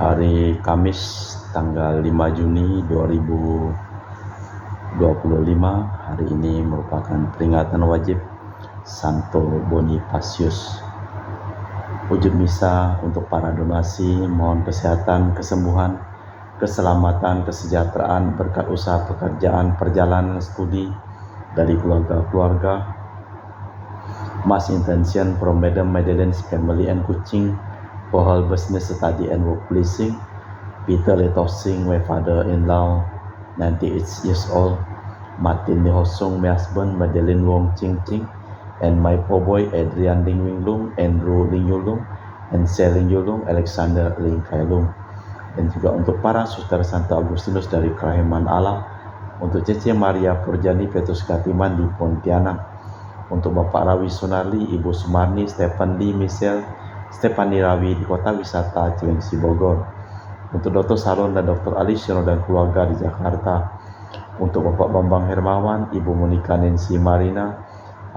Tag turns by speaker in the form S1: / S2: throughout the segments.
S1: Hari Kamis tanggal 5 Juni 2025. Hari ini merupakan peringatan wajib Santo Bonifacius. Wujud misa untuk para donasi, mohon kesehatan, kesembuhan, keselamatan, kesejahteraan, berkat usaha pekerjaan, perjalanan studi dari keluarga-keluarga. Mass intention from Madam Madeleine's family and Kuching for her business study and work pleasing. Peter Letosing, my father-in-law, 98 years old. Martin Lihosong, my husband, Madeleine Wong Ching Ching, and my poor boy Adrian Ling Wing Lung, Andrew Ling Yulung, and Selin Yulung, Alexander Ling Kai Lung. Dan juga untuk para suster Santo Agustinus dari Kerahiman Allah, untuk Cece Maria Purjani Petrus Katiman di Pontianak, untuk Bapak Rawi Sunarli, Ibu Sumarni, Stephen Lee, Michelle, Stefani Rawi di Kota Wisata Cilengsi Bogor, untuk Dr. Salon dan Dr. Alisyono dan keluarga di Jakarta, untuk Bapak Bambang Hermawan, Ibu Monika Nancy Marina,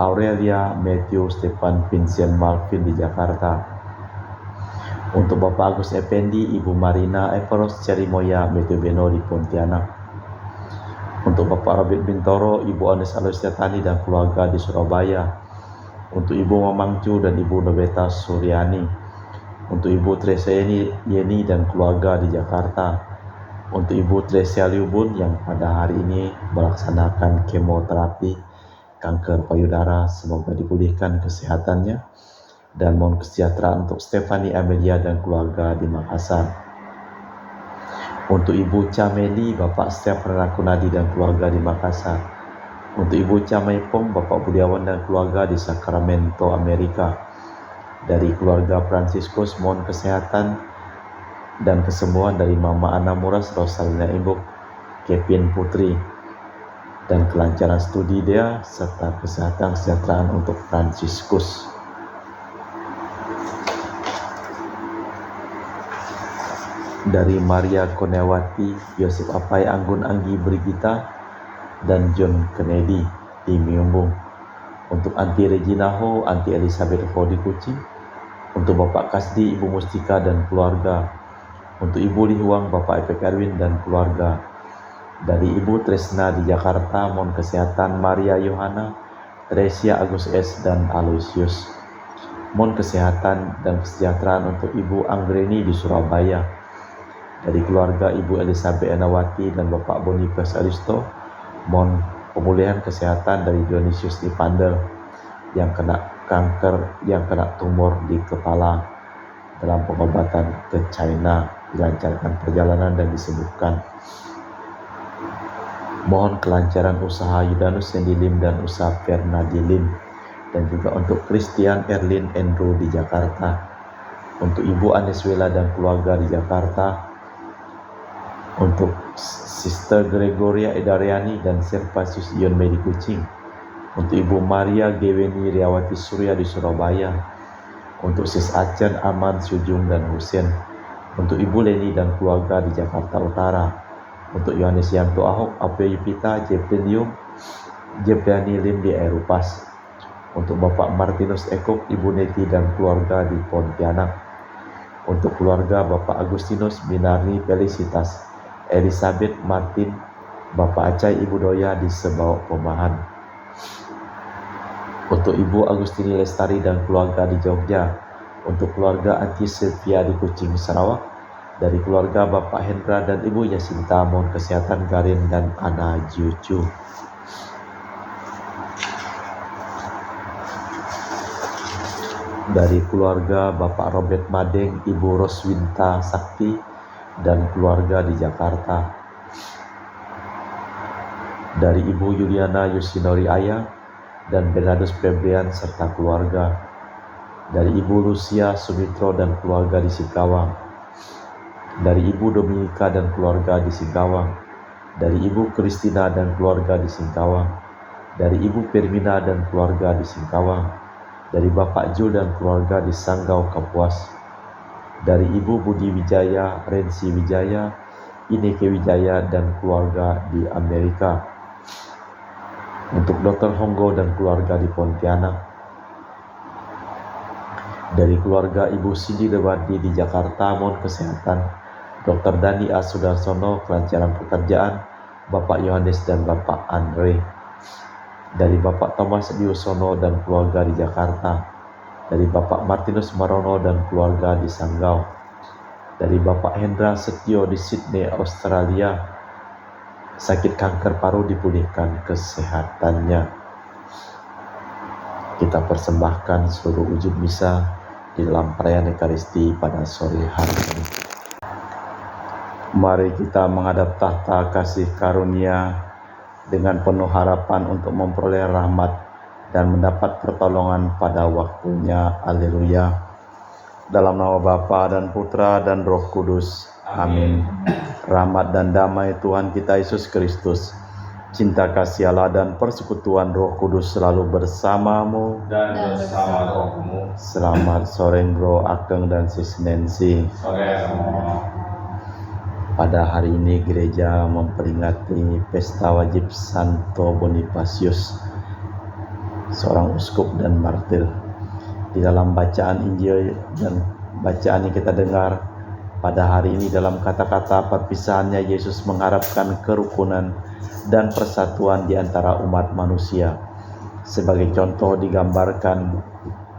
S1: Aurelia Matthew Stefan Vincent Malvin di Jakarta, untuk Bapak Agus Effendi, Ibu Marina Everos Cerimoya Matthew Beno di Pontianak, untuk Bapak Robert Bintoro, Ibu Anes Alustiatani dan keluarga di Surabaya, untuk Ibu Mamangcu dan Ibu Nobeta Suryani, untuk Ibu Tresia Yeni dan keluarga di Jakarta, untuk Ibu Tresia Liubun yang pada hari ini melaksanakan kemoterapi kanker payudara, semoga dipulihkan kesehatannya, dan mohon kesejahteraan untuk Stefani Amelia dan keluarga di Makassar. Untuk Ibu Cameli, Bapak Stefan Rakunadi dan keluarga di Makassar. Untuk Ibu Camaipong, Bapak Budiawan dan keluarga di Sacramento, Amerika. Dari keluarga Fransiskus, mohon kesehatan dan kesembuhan dari Mama Ana Muras, Rosalina Imbuk, Kevin Putri, dan kelancaran studi dia, serta kesehatan kesejahteraan untuk Fransiskus. Dari Maria Konewati, Yosef Apai Anggun Anggi Brigita, dan John Kennedy di Miumbung. Untuk Anti Regina Ho, Anti Elizabeth Ho di Kuching. Untuk Bapak Kasdi, Ibu Mustika dan keluarga. Untuk Ibu Lihuang, Bapak Epek Erwin dan keluarga. Dari Ibu Tresna di Jakarta, mohon kesehatan Maria Yohana, Tresia Agus S dan Aloysius. Mohon kesehatan dan kesejahteraan untuk Ibu Anggreni di Surabaya. Dari keluarga Ibu Elizabeth Enawati dan Bapak Boniface Aristo, mohon pemulihan kesehatan dari Dionysius Ivander yang kena kanker, yang kena tumor di kepala, dalam pengobatan ke China, dilancarkan perjalanan dan disembuhkan. Mohon kelancaran usaha Yudanus Sandy Lim dan usaha Fernadi Lim, dan juga untuk Christian Erlin Andrew di Jakarta, untuk Ibu Aneswela dan keluarga di Jakarta, untuk Sister Gregoria Edariani dan Servasius Ion Medi Kuching, untuk Ibu Maria Geweni Riawati Surya di Surabaya, untuk Sis Acen Aman Sujung dan Husen, untuk Ibu Leni dan keluarga di Jakarta Utara, untuk Yohanes Yanto Ahok, Apyo Yupita, Jeffrey Yung, Jeffrey Lim di Erupas, untuk Bapak Martinus Ekop, Ibu Neti dan keluarga di Pontianak, untuk keluarga Bapak Agustinus Binarni Felicitas, Elizabeth Martin, Bapak Acai, Ibu Doya di Sebawok Pemahan, untuk Ibu Agustini Lestari dan keluarga di Jogja, untuk keluarga Anti Sylvia di Kuching, Sarawak, dari keluarga Bapak Hendra dan Ibu Yasinta, mohon kesehatan Garin dan Ana Jucu. Dari keluarga Bapak Robert Madeng, Ibu Roswinta Sakti dan keluarga di Jakarta. Dari Ibu Yuliana Yusinori Ayah dan Bernardus Febrian serta keluarga. Dari Ibu Lucia Sumitro dan keluarga di Singkawang. Dari Ibu Dominika dan keluarga di Singkawang. Dari Ibu Kristina dan keluarga di Singkawang. Dari Ibu Permina dan keluarga di Singkawang. Dari Bapak Jul dan keluarga di Sanggau, Kapuas. Dari Ibu Budi Wijaya, Rensi Wijaya, Ineke Wijaya dan keluarga di Amerika. Untuk Dr. Honggo dan keluarga di Pontianak. Dari keluarga Ibu Cindy Dewardi di Jakarta, mohon kesehatan Dr. Dani A. Sudarsono, kelancaran pekerjaan, Bapak Yohanes dan Bapak Andre. Dari Bapak Thomas Diusono dan keluarga di Jakarta. Dari Bapak Martinus Marono dan keluarga di Sanggau. Dari Bapak Hendra Setio di Sydney, Australia. Sakit kanker paru dipulihkan kesehatannya. Kita persembahkan seluruh wujud misa di dalam perayaan Ekaristi pada sore hari ini. Mari kita menghadap tahta kasih karunia dengan penuh harapan untuk memperoleh rahmat dan mendapat pertolongan pada waktunya. Haleluya. Dalam nama Bapa dan Putra dan Roh Kudus. Amin. Rahmat dan damai Tuhan kita Yesus Kristus, cinta kasih Allah dan persekutuan Roh Kudus selalu bersamamu
S2: dan bersama rohmu.
S1: Selamat sore Bro Ageng dan Sis Nancy.
S2: Sore semua.
S1: Pada hari ini gereja memperingati pesta wajib Santo Bonifacius, seorang uskup dan martir. Di dalam bacaan Injil dan bacaan yang kita dengar pada hari ini, dalam kata-kata perpisahannya Yesus mengharapkan kerukunan dan persatuan di antara umat manusia. Sebagai contoh digambarkan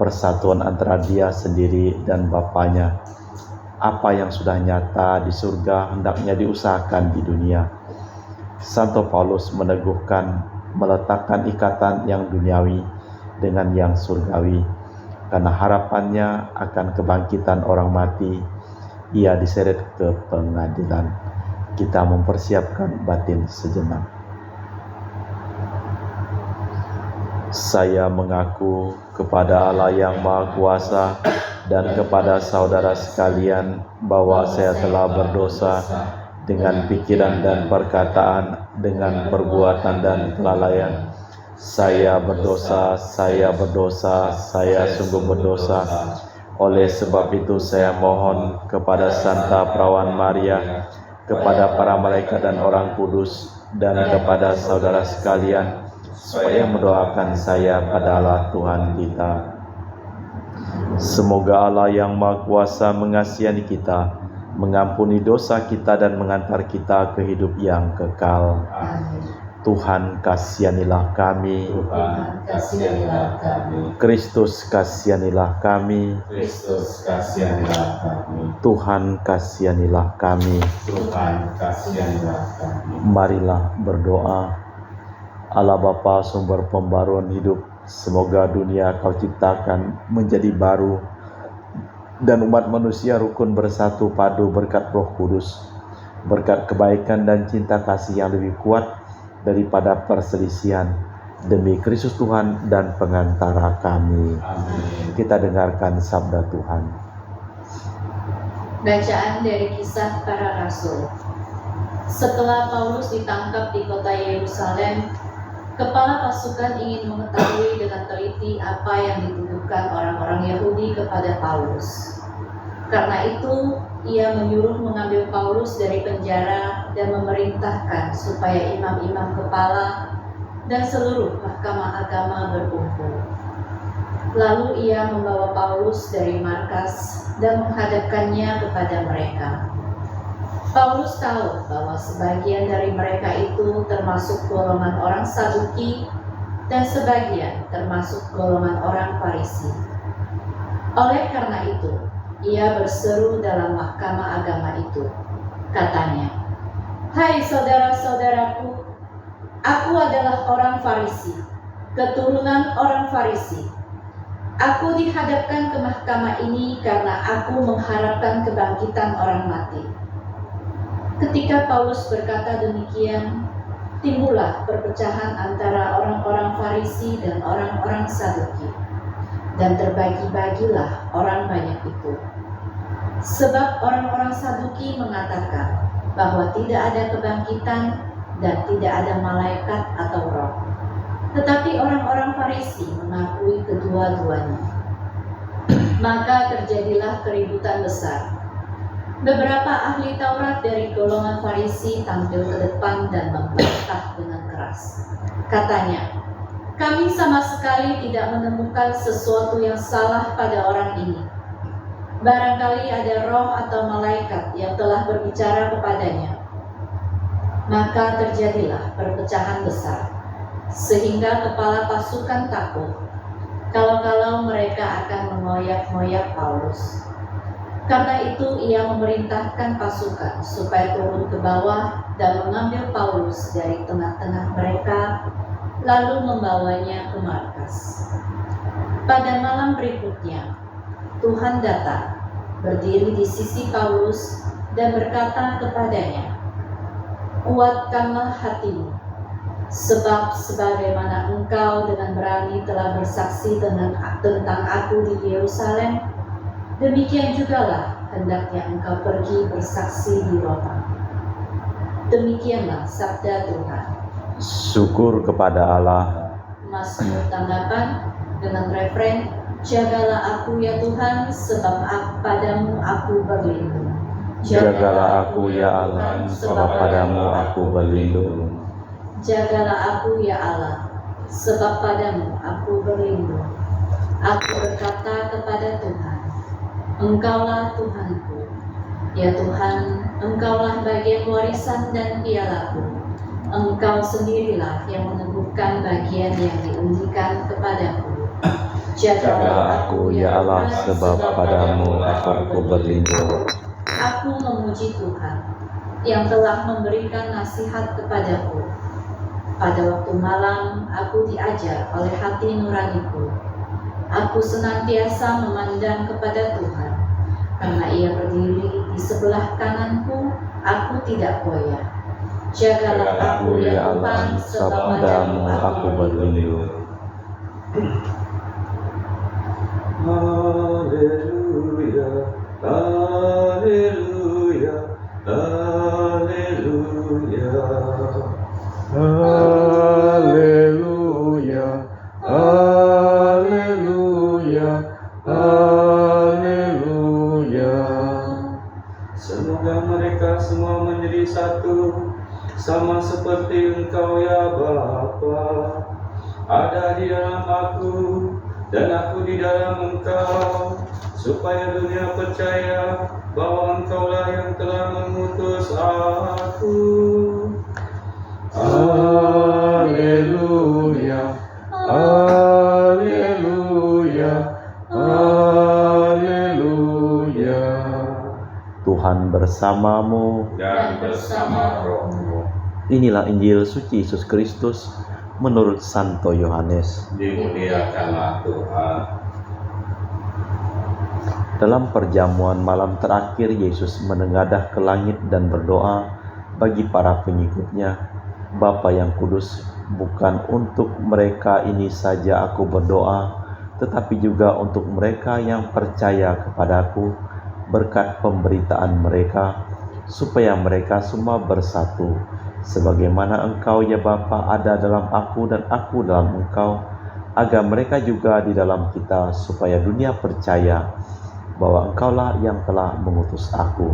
S1: persatuan antara dia sendiri dan Bapaknya. Apa yang sudah nyata di surga hendaknya diusahakan di dunia. Santo Paulus meneguhkan meletakkan ikatan yang duniawi dengan yang surgawi. Karena harapannya akan kebangkitan orang mati, ia diseret ke pengadilan. Kita mempersiapkan batin sejenak. Saya mengaku kepada Allah yang Maha Kuasa dan kepada saudara sekalian bahwa saya telah berdosa dengan pikiran dan perkataan, dengan perbuatan dan kelalaian. Saya berdosa, saya sungguh berdosa. Oleh sebab itu saya mohon kepada Santa Perawan Maria, kepada para malaikat dan orang kudus, dan kepada saudara sekalian, supaya mendoakan saya pada Allah Tuhan kita. Semoga Allah yang Maha Kuasa mengasihi kita, mengampuni dosa kita dan mengantar kita ke hidup yang kekal.
S2: Amin.
S1: Tuhan kasihanilah kami.
S2: Tuhan kasihanilah kami.
S1: Kristus kasihanilah kami.
S2: Kristus kasihanilah kami.
S1: Tuhan kasihanilah kami.
S2: Tuhan kasihanilah kami.
S1: Marilah berdoa. Allah Bapa sumber pembaruan hidup, semoga dunia Kau ciptakan menjadi baru dan umat manusia rukun bersatu padu berkat Roh Kudus, berkat kebaikan dan cinta kasih yang lebih kuat daripada perselisihan, demi Kristus Tuhan dan pengantara kami.
S2: Amin.
S1: Kita dengarkan sabda Tuhan.
S3: Bacaan dari Kisah Para Rasul. Setelah Paulus ditangkap di kota Yerusalem, kepala pasukan ingin mengetahui dengan teliti apa yang dituduhkan orang-orang Yahudi kepada Paulus. Karena itu, ia menyuruh mengambil Paulus dari penjara dan memerintahkan supaya imam-imam kepala dan seluruh mahkamah agama berkumpul. Lalu ia membawa Paulus dari markas dan menghadapkannya kepada mereka. Paulus tahu bahwa sebagian dari mereka itu termasuk golongan orang Saduki dan sebagian termasuk golongan orang Farisi. Oleh karena itu, ia berseru dalam mahkamah agama itu. Katanya, "Hai saudara-saudaraku, aku adalah orang Farisi, keturunan orang Farisi. Aku dihadapkan ke mahkamah ini karena aku mengharapkan kebangkitan orang mati." Ketika Paulus berkata demikian, timbullah perpecahan antara orang-orang Farisi dan orang-orang Saduki, dan terbagi-bagilah orang banyak itu. Sebab orang-orang Saduki mengatakan bahwa tidak ada kebangkitan dan tidak ada malaikat atau roh. Tetapi orang-orang Farisi mengakui kedua-duanya. Maka terjadilah keributan besar. Beberapa ahli Taurat dari golongan Farisi tampil ke depan dan membantah dengan keras. Katanya, "Kami sama sekali tidak menemukan sesuatu yang salah pada orang ini. Barangkali ada roh atau malaikat yang telah berbicara kepadanya. Maka terjadilah perpecahan besar, sehingga kepala pasukan takut kalau-kalau mereka akan mengoyak-ngoyak Paulus. Karena itu ia memerintahkan pasukan supaya turun ke bawah dan mengambil Paulus dari tengah-tengah mereka, lalu membawanya ke markas. Pada malam berikutnya, Tuhan datang, berdiri di sisi Paulus dan berkata kepadanya, "Kuatkanlah hatimu, sebab sebagaimana engkau dengan berani telah bersaksi tentang aku di Yerusalem, demikian jugalah hendaknya engkau pergi bersaksi di Roma." Demikianlah sabda Tuhan.
S1: Syukur kepada Allah.
S3: Mazmur tanggapan dengan refren, "Jagalah aku ya Tuhan, sebab padamu aku berlindung."
S1: Jagalah aku ya Allah, sebab padamu aku berlindung.
S3: Jagalah aku ya Allah, sebab padamu aku berlindung. Aku berkata kepada Tuhan, Engkaulah Tuhanku. Ya Tuhan, Engkaulah bagian warisan dan pialaku. Engkau sendirilah yang meneguhkan bagian yang diundikan kepadaku.
S1: Jagalah aku ya Allah, sebab padamu aku berlindung.
S3: Aku memuji Tuhan yang telah memberikan nasihat kepadaku. Pada waktu malam aku diajar oleh hati nuraniku. Aku senantiasa memandang kepada Tuhan. Karena ia berdiri di sebelah kananku, aku tidak goyah. Jagalah aku ya Tuhan, sebab padamu aku berlindung.
S2: Haleluya, haleluya, haleluya.
S1: Haleluya, haleluya, haleluya.
S2: Semoga mereka semua menjadi satu, sama seperti Engkau ya Bapa, ada di dalam aku dan aku di dalam Engkau, supaya dunia percaya bahwa Engkaulah yang telah mengutus aku.
S1: Haleluya, haleluya, haleluya. Tuhan bersamamu.
S2: Dan bersama rohmu.
S1: Inilah Injil suci Yesus Kristus menurut Santo Yohanes.
S2: Dimuliakanlah Tuhan.
S1: Dalam perjamuan malam terakhir, Yesus menengadah ke langit dan berdoa bagi para pengikutnya, "Bapa yang kudus, bukan untuk mereka ini saja aku berdoa, tetapi juga untuk mereka yang percaya kepadaku berkat pemberitaan mereka, supaya mereka semua bersatu, sebagaimana Engkau ya Bapa ada dalam aku dan aku dalam Engkau, agar mereka juga di dalam kita, supaya dunia percaya bahwa Engkaulah yang telah mengutus aku.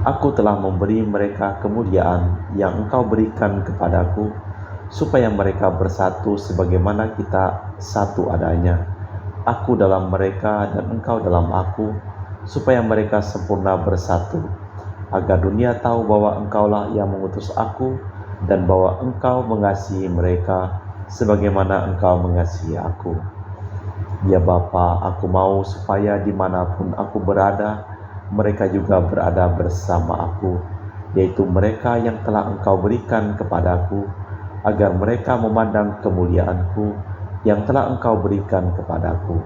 S1: Aku telah memberi mereka kemuliaan yang Engkau berikan kepadaku, supaya mereka bersatu sebagaimana kita satu adanya. Aku dalam mereka dan Engkau dalam aku, supaya mereka sempurna bersatu, agar dunia tahu bahwa Engkaulah yang mengutus aku dan bahwa Engkau mengasihi mereka sebagaimana Engkau mengasihi aku. Ya Bapa, aku mau supaya dimanapun aku berada, mereka juga berada bersama aku, yaitu mereka yang telah Engkau berikan kepadaku, agar mereka memandang kemuliaanku yang telah Engkau berikan kepadaku.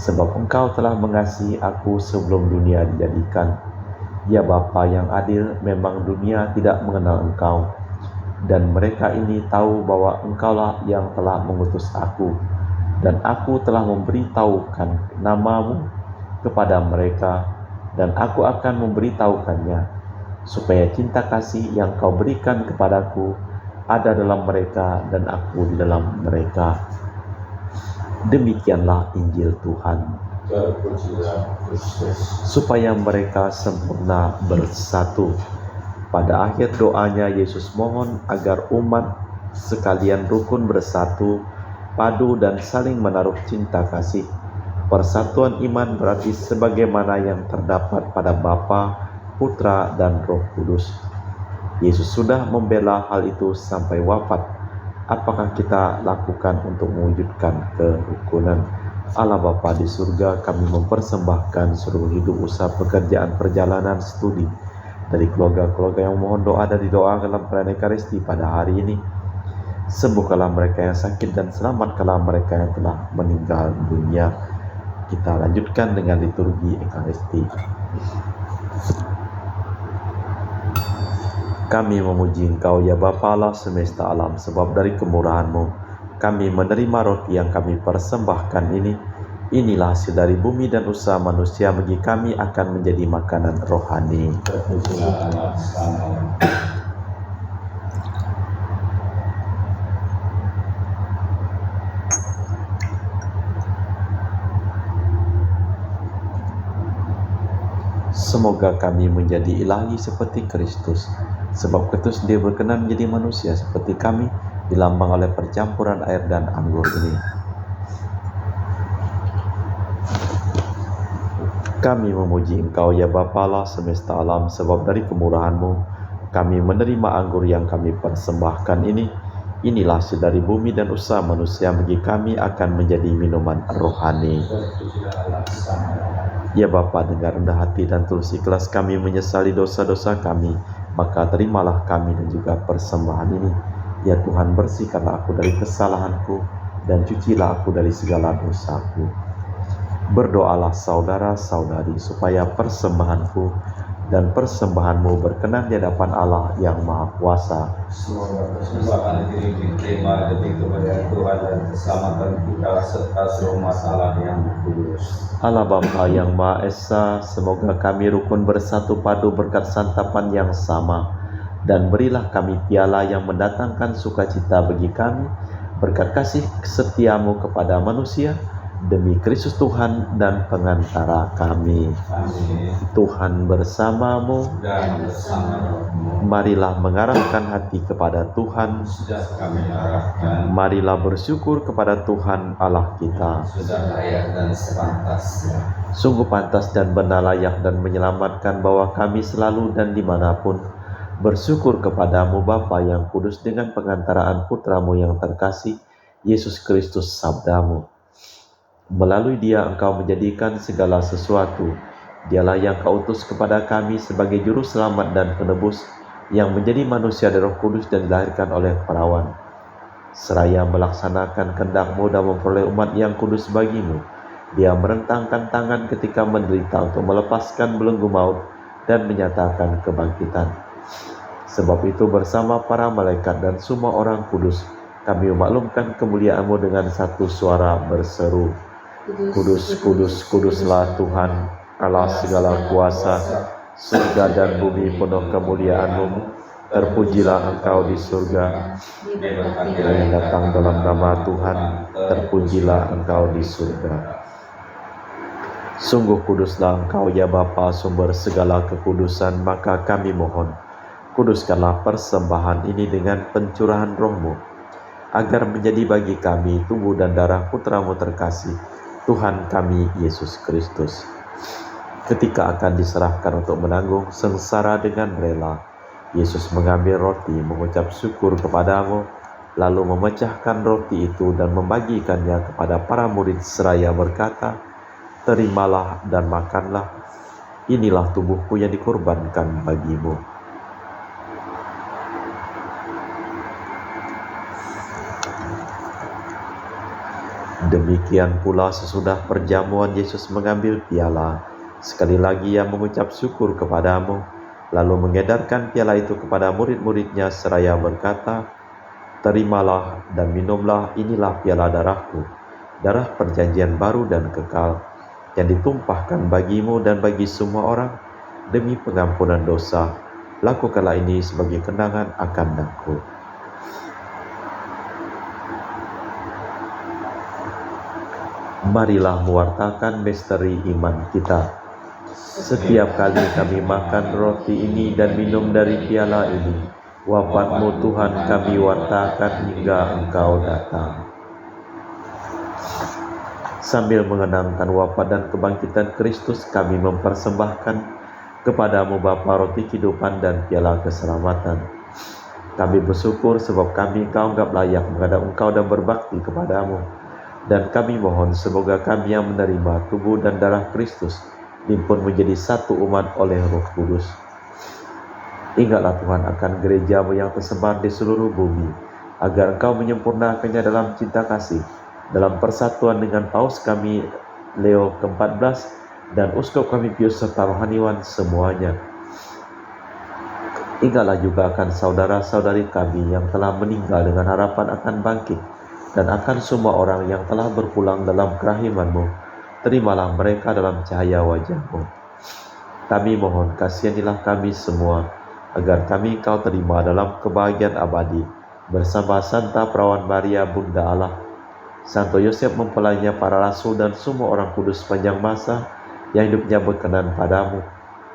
S1: Sebab Engkau telah mengasihi aku sebelum dunia dijadikan. Ya Bapa yang adil, memang dunia tidak mengenal Engkau, dan mereka ini tahu bahwa Engkaulah yang telah mengutus aku, dan aku telah memberitahukan namamu kepada mereka, dan aku akan memberitahukannya, supaya cinta kasih yang Kau berikan kepadaku ada dalam mereka dan aku di dalam mereka. Demikianlah Injil Tuhan.
S2: Terpujilah Kristus.
S1: Supaya mereka sempurna bersatu. Pada akhir doanya, Yesus mohon agar umat sekalian rukun bersatu, padu dan saling menaruh cinta kasih, Persatuan iman berarti sebagaimana yang terdapat pada Bapa, Putra, dan Roh Kudus. Yesus sudah membela hal itu sampai wafat. Apakah kita lakukan untuk mewujudkan kerukunan Allah Bapa di surga? Kami mempersembahkan seluruh hidup, usaha, pekerjaan, perjalanan, studi dari keluarga-keluarga yang mohon doa dan didoa dalam perayaan Ekaristi pada hari ini. Sembuhkanlah mereka yang sakit dan selamatkanlah mereka yang telah meninggal dunia. Kita lanjutkan dengan liturgi Ekaristi. Kami memuji Engkau ya Bapa Allah semesta alam, sebab dari kemurahan-Mu kami menerima roti yang kami persembahkan ini. Inilah hasil dari bumi dan usaha manusia, bagi kami akan menjadi makanan rohani.
S2: Terpujilah Allah selama-lamanya.
S1: Semoga kami menjadi ilahi seperti Kristus, sebab Kristus Dia berkenan menjadi manusia seperti kami, dilambang oleh percampuran air dan anggur ini. Kami memuji Engkau ya Bapa Allah semesta alam, sebab dari kemurahan-Mu kami menerima anggur yang kami persembahkan ini. Inilah hasil dari bumi dan usaha manusia, bagi kami akan menjadi minuman rohani.
S2: Terpujilah Allah selama-lamanya.
S1: Ya Bapa, dengan rendah hati dan tulus ikhlas kami menyesali dosa-dosa kami, maka terimalah kami dan juga persembahan ini. Ya Tuhan, bersihkanlah aku dari kesalahanku dan cucilah aku dari segala dosaku. Berdoalah saudara-saudari supaya persembahanku dan persembahanmu berkenan di hadapan Allah yang Maha Kuasa.
S2: Semoga persembahan diri diterima demi kemuliaan Tuhan dan keselamatan kita serta seluruh masalah yang kudus.
S1: Allah Bapa yang Maha Esa, semoga kami rukun bersatu padu berkat santapan yang sama, dan berilah kami piala yang mendatangkan sukacita bagi kami, berkat kasih setiamu kepada manusia, demi Kristus Tuhan dan pengantara kami.
S2: Amin.
S1: Tuhan bersamamu,
S2: Dan bersama rohmu
S1: marilah mengarahkan hati kepada Tuhan,
S2: sudah kami arahkan,
S1: marilah bersyukur kepada Tuhan Allah kita.
S2: sudah layak dan sepantasnya.
S1: Sungguh pantas dan benar, layak dan menyelamatkan bahwa kami selalu dan dimanapun bersyukur kepadamu Bapa yang kudus, dengan pengantaraan Putramu yang terkasih, Yesus Kristus Sabdamu. Melalui Dia Engkau menjadikan segala sesuatu. Dialah yang Kau utus kepada kami sebagai juru selamat dan penebus, yang menjadi manusia dari Roh Kudus dan dilahirkan oleh perawan. Seraya melaksanakan kehendak-Mu dan memperoleh umat yang kudus bagimu, Dia merentangkan tangan ketika menderita untuk melepaskan belenggu maut dan menyatakan kebangkitan. Sebab itu bersama para malaikat dan semua orang kudus, kami memaklumkan kemuliaan-Mu dengan satu suara berseru, Kudus, kudus, kuduslah Tuhan Allah segala kuasa, surga dan bumi penuh kemuliaan-Mu. Terpujilah Engkau di surga, yang datang dalam nama Tuhan, terpujilah Engkau di surga. Sungguh kuduslah Engkau ya Bapa, sumber segala kekudusan, maka kami mohon, kuduskanlah persembahan ini dengan pencurahan Roh-Mu, agar menjadi bagi kami tubuh dan darah Putra-Mu terkasih, Tuhan kami Yesus Kristus. Ketika akan diserahkan untuk menanggung sengsara dengan rela, Yesus mengambil roti, mengucap syukur kepadamu, lalu memecahkan roti itu dan membagikannya kepada para murid seraya berkata, terimalah dan makanlah, inilah tubuhku yang dikorbankan bagimu. Demikian pula sesudah perjamuan Yesus mengambil piala, sekali lagi Ia mengucap syukur kepadamu, lalu mengedarkan piala itu kepada murid-muridnya seraya berkata, terimalah dan minumlah, inilah piala darahku, darah perjanjian baru dan kekal, yang ditumpahkan bagimu dan bagi semua orang demi pengampunan dosa. Lakukanlah ini sebagai kenangan akan aku. Marilah mewartakan misteri iman kita. Setiap kali kami makan roti ini dan minum dari piala ini, wafat-Mu Tuhan kami wartakan hingga Engkau datang. Sambil mengenangkan wafat dan kebangkitan Kristus, kami mempersembahkan kepadamu Bapa roti kehidupan dan piala keselamatan. Kami bersyukur sebab kami Engkau anggap layak menghadap Engkau dan berbakti kepadamu. Dan kami mohon semoga kami yang menerima tubuh dan darah Kristus dihimpun menjadi satu umat oleh Roh Kudus. Ingatlah Tuhan akan gereja-Mu yang tersebar di seluruh bumi, agar Engkau menyempurnakannya dalam cinta kasih, dalam persatuan dengan Paus kami Leo ke-14 dan Uskup kami Pius serta rohaniwan semuanya. Ingatlah juga akan saudara-saudari kami yang telah meninggal dengan harapan akan bangkit, dan akan semua orang yang telah berpulang dalam kerahiman-Mu. Terimalah mereka dalam cahaya wajah-Mu. Kami mohon kasihanilah kami semua, agar kami Engkau terima dalam kebahagiaan abadi, bersama Santa Perawan Maria Bunda Allah, Santo Yosef mempelainya para rasul dan semua orang kudus sepanjang masa yang hidupnya berkenan padamu.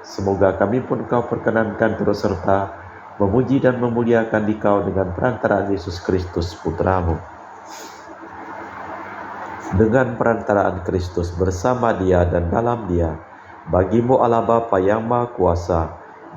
S1: Semoga kami pun Engkau perkenankan turut serta memuji dan memuliakan Dikau dengan perantaraan Yesus Kristus Putra-Mu. Dengan perantaraan Kristus bersama Dia dan dalam Dia, bagi-Mu Allah Bapa yang Maha Kuasa,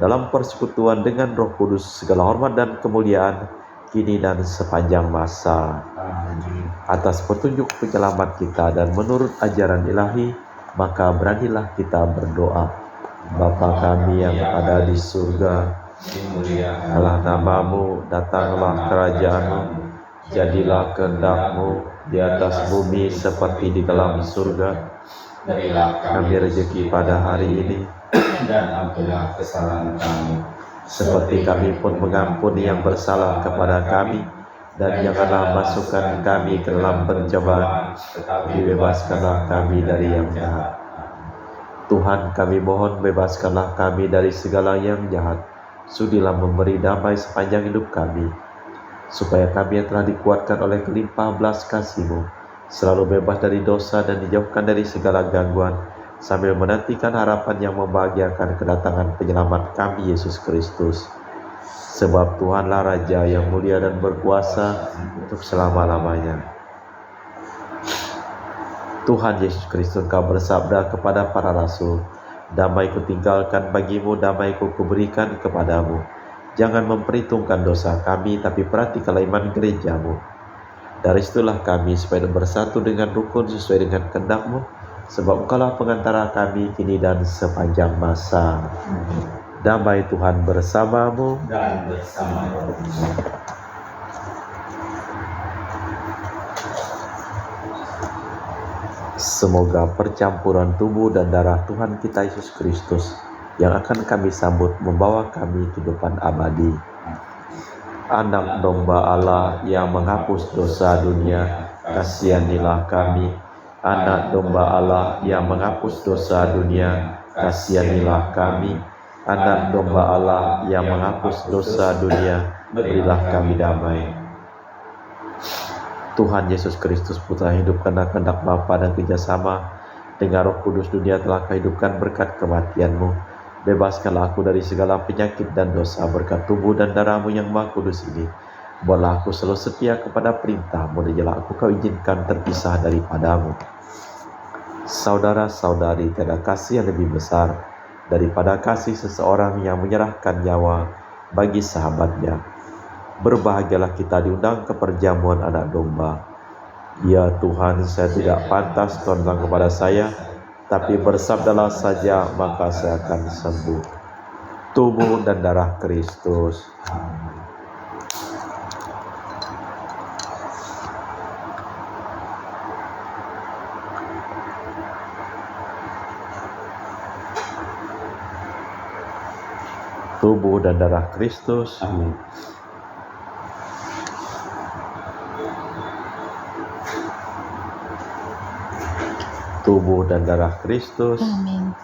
S1: dalam persekutuan dengan Roh Kudus segala hormat dan kemuliaan kini dan sepanjang masa.
S2: Amin.
S1: Atas petunjuk penyelamat kita dan menurut ajaran ilahi, maka beranilah kita berdoa. Bapa kami yang ada di surga, dimuliakanlah nama-Mu, datanglah kerajaan-Mu, jadilah kehendak-Mu di atas bumi seperti di dalam surga.
S2: Berilah
S1: Kami rezeki pada hari ini,
S2: dan ampunilah kesalahan kami,
S1: seperti kami pun mengampuni yang bersalah kepada kami, dan janganlah masukkan kami ke dalam pencobaan, tetapi bebaskanlah kami dari yang jahat. Tuhan, kami mohon bebaskanlah kami dari segala yang jahat. Sudilah memberi damai sepanjang hidup kami, supaya kami yang telah dikuatkan oleh kelimpah belas kasih-Mu selalu bebas dari dosa dan dijauhkan dari segala gangguan, sambil menantikan harapan yang membahagiakan kedatangan penyelamat kami Yesus Kristus. Sebab Tuhanlah Raja yang mulia dan berkuasa untuk selama-lamanya. Tuhan Yesus Kristus, Engkau bersabda kepada para rasul, damai kutinggalkan bagimu, damai kuberikan kepadamu. Jangan memperhitungkan dosa kami, tapi perhatikanlah iman gereja-Mu. Dari situlah kami supaya bersatu dengan rukun sesuai dengan kehendak-Mu, sebab Engkaulah pengantara kami kini dan sepanjang masa. Damai Tuhan bersamamu
S2: dan bersama rohmu.
S1: Semoga percampuran tubuh dan darah Tuhan kita Yesus Kristus yang akan kami sambut membawa kami kehidupan abadi. Anak domba Allah yang menghapus dosa dunia, kasihanilah kami. Anak domba Allah yang menghapus dosa dunia, kasihanilah kami. Anak domba Allah yang menghapus dosa dunia, berilah kami damai. Tuhan Yesus Kristus Putra hidup karena kehendak Bapa dan kerjasama dengan Roh Kudus, dunia telah kehidupkan berkat kematian-Mu. Bebaskanlah aku dari segala penyakit dan dosa berkat tubuh dan darah-Mu yang Maha Kudus ini. Buatlah aku selalu setia kepada perintah-Mu dan janganlah aku Kau izinkan terpisah daripada-Mu. Saudara-saudari, tiada kasih yang lebih besar daripada kasih seseorang yang menyerahkan nyawa bagi sahabatnya. Berbahagialah kita diundang ke perjamuan anak domba. Ya Tuhan, saya tidak pantas Tuhan bilang kepada saya, tapi bersabdalah saja maka saya akan sembuh. Tubuh dan darah Kristus. Tubuh dan darah Kristus.
S2: Amin.
S1: Tubuh dan darah Kristus.
S4: Amin.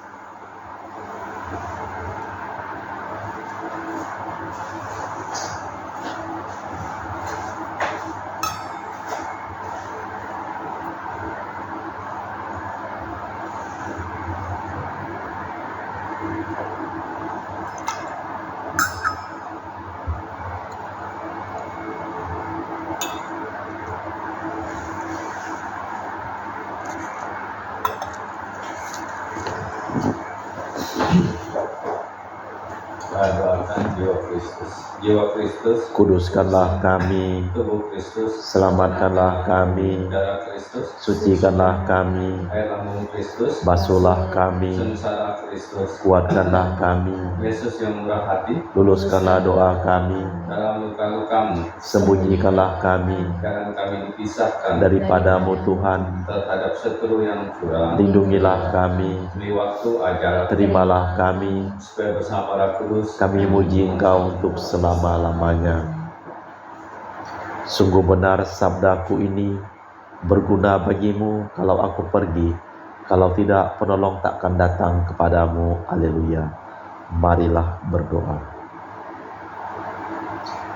S2: doakan jiwa Kristus. Jiwa Kristus,
S1: Kuduskanlah kami,
S2: tubuh Kristus,
S1: selamatkanlah kami,
S2: darah Kristus,
S1: sucikanlah kami,
S2: air lambung Kristus,
S1: basuhlah kami,
S2: sengsara Kristus.
S1: kuatkanlah kami,
S2: Yesus yang murah hati,
S1: luluskanlah doa kami,
S2: dalam luka-lukamu,
S1: sembunyikanlah kami
S2: jangan kami dipisahkan
S1: daripadamu Tuhan,
S2: terhadap seturu yang curang.
S1: lindungilah kami,
S2: Beri waktu ajar
S1: terimalah kami,
S2: supaya bersama para kudus
S1: kami muji Engkau untuk selama-lamanya. Sungguh benar sabdaku ini berguna bagimu kalau aku pergi, kalau tidak penolong takkan datang kepadamu. Haleluya. Marilah berdoa.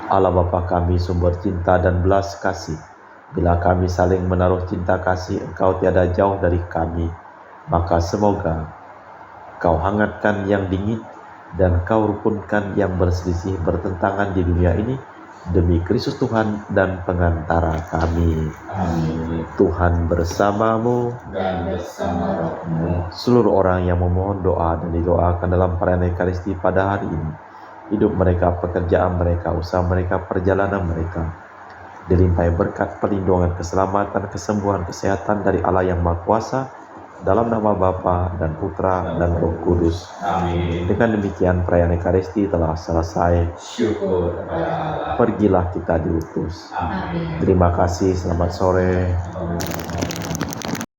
S1: Allah Bapa kami, sumber cinta dan belas kasih, bila kami saling menaruh cinta kasih Engkau tiada jauh dari kami, maka semoga Kau hangatkan yang dingin dan Kau rukunkan yang berselisih bertentangan di dunia ini, demi Kristus Tuhan dan pengantara kami.
S2: Amin.
S1: Tuhan bersamamu.
S2: Dan bersama rohmu.
S1: Seluruh orang yang memohon doa dan didoakan dalam perayaan Ekaristi pada hari ini, hidup mereka, pekerjaan mereka, usaha mereka, perjalanan mereka, dilimpahi berkat, perlindungan, keselamatan, kesembuhan, kesehatan dari Allah yang Maha Kuasa, dalam nama Bapa dan Putra dan Roh Kudus.
S2: Amin.
S1: Dengan demikian perayaan Ekaristi telah selesai.
S2: Syukur kepada Allah.
S1: Pergilah kita diutus.
S2: Amin.
S1: Terima kasih, selamat sore.
S2: Amin.